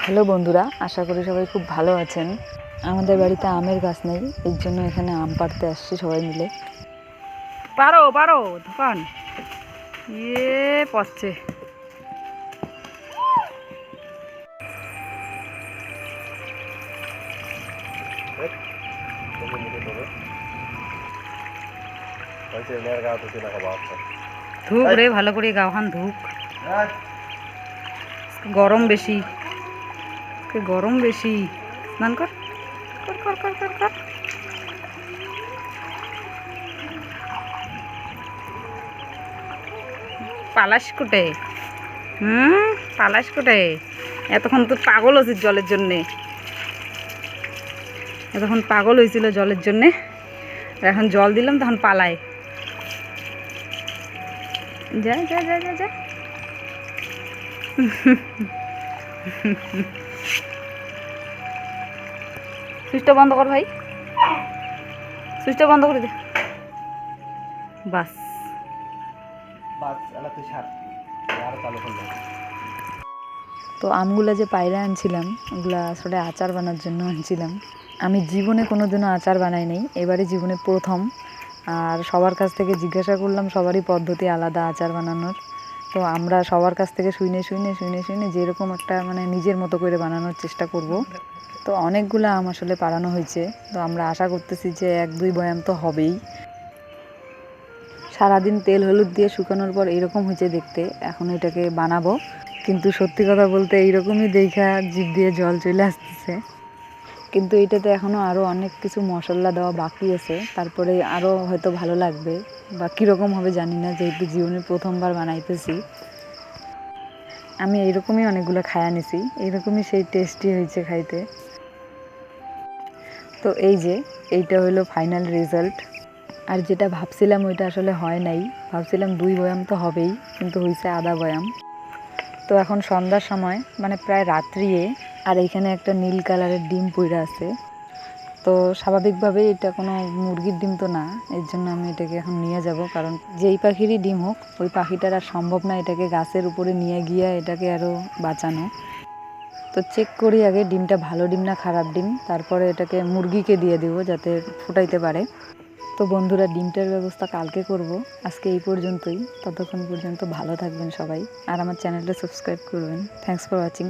Hello বন্ধুরা, আশা করি সবাই খুব ভালো আছেন। আমাদের বাড়িতে আমের গাছ নেই, এর জন্য এখানে আম পাড়তে আসছি সবাই মিলে। পারো পারো দোকান পড়ছে। ধুক রে, ভালো করে গাওহান ধুক। গরম বেশি, গরম বেশি। স্নান কর কর কর কর কর কর। পালাস কুটে, পালাস কুটে। এতক্ষণ তো পাগল হয়েছিস জলের জন্যে, এতক্ষণ পাগল হয়েছিল জলের জন্যে। এখন জল দিলাম তখন পালায়। যা যা যা যা যা। সুইচটা বন্ধ কর ভাই, সুইচটা বন্ধ করে দে। বাস তো আমগুলা যে পায়রা আনছিলাম, ওগুলা আসলে আচার বানার জন্য আনছিলাম। আমি জীবনে কোনো দিনও আচার বানাই নাই, এবারে জীবনে প্রথম। আর সবার কাছ থেকে জিজ্ঞাসা করলাম, সবারই পদ্ধতি আলাদা আচার বানানোর। তো আমরা সবার কাছ থেকে শুনে যেরকম একটা নিজের মতো করে বানানোর চেষ্টা করব। তো অনেকগুলো আম আসলে পাড়ানো হয়েছে, তো আমরা আশা করতেছি যে 1-2 বয়াম তো হবেই। সারাদিন তেল হলুদ দিয়ে শুকানোর পর এরকম হয়েছে দেখতে। এখন এটাকে বানাবো, কিন্তু সত্যি কথা বলতে এইরকমই দেখা জিভ দিয়ে জল চলে আসতেছে। কিন্তু এটাতে এখনও আরও অনেক কিছু মশলা দেওয়া বাকি আছে, তারপরে আরও হয়তো ভালো লাগবে বা কীরকম হবে জানি না, যেহেতু জীবনে প্রথমবার বানাইতেছি। আমি এইরকমই অনেকগুলো খায়া নিছি, এইরকমই সেই টেস্টি হয়েছে খাইতে। তো এই যে এইটা হলো ফাইনাল রেজাল্ট। আর যেটা ভাবছিলাম ওইটা আসলে হয় নাই, ভাবছিলাম 2 বয়াম তো হবেই, কিন্তু হয়েছে আধা বয়াম। তো এখন সন্ধ্যার সময়, প্রায় রাত্রিয়ে, আর এইখানে একটা নীল কালারের ডিম পইড়া আছে। তো স্বাভাবিকভাবেই এটা কোনো মুরগির ডিম তো না, এর জন্য আমি এটাকে এখন নিয়ে যাব, কারণ যেই পাখিরই ডিম হোক, ওই পাখিটার আর সম্ভব না এটাকে গাছের উপরে নিয়ে গিয়ে এটাকে আরও বাঁচানো। তো চেক করি আগে ডিমটা ভালো ডিম না খারাপ ডিম, তারপরে এটাকে মুরগিকে দিয়ে দিব যাতে ফুটাইতে পারে। তো বন্ধুরা, ডিমটার ব্যবস্থা কালকে করব, আজকে এই পর্যন্তই। ততক্ষণ পর্যন্ত ভালো থাকবেন সবাই, আর আমার চ্যানেলটা সাবস্ক্রাইব করবেন। Thanks for watching.